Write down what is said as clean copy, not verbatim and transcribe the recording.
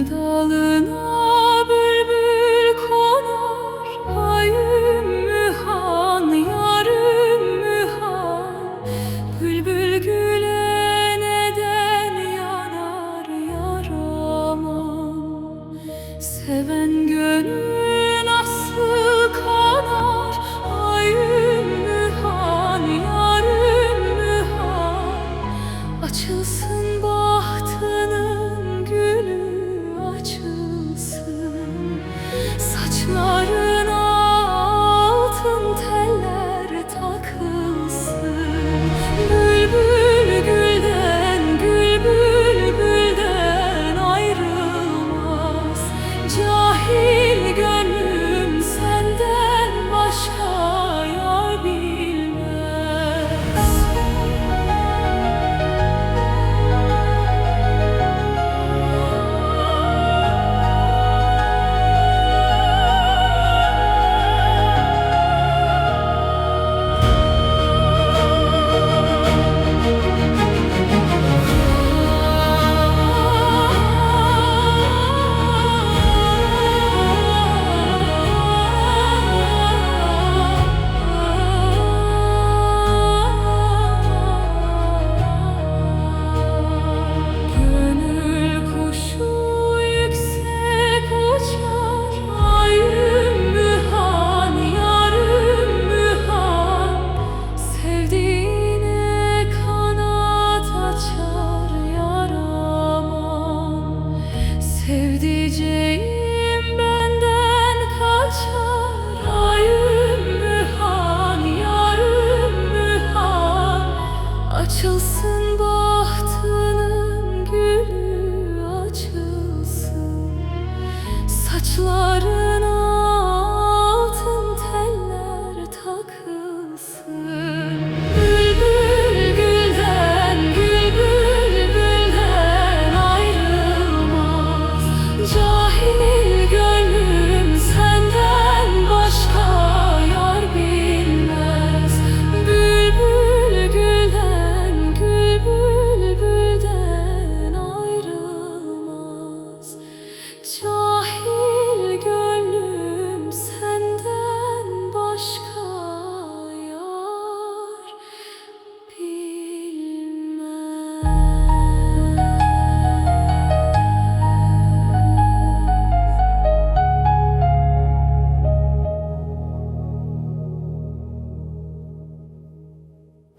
Dalına bülbül konar, ay ümmühan, yar ümmühan. Bülbül güle neden yanar yaramam? Seven gönül nasıl kanar, ay ümmühan, yar ümmühan. Açılsın bahtının gülü, açılsın. Saçlarına altın teller takılsın. Bülbül gülden, gül bülbülden ayrılmaz. Cahil gönlüm senden başka yar bilmez. Gönül kuşu yüksek uçar, ay ümmühan, yar ümmühan. Sevdiğine kanat açar yaramam. Sevdiceğim benden kaçar, ay ümmühan, yar ümmühan. Açılsın bahtının gülü, açılsın. Saçlarına altın teller takılsın. Bülbül gülden, gül bülbülden ayrılmaz. Cahil gönlüm senden başka yar bilmez. Bülbül gülden, gül bülbülden ayrılmaz.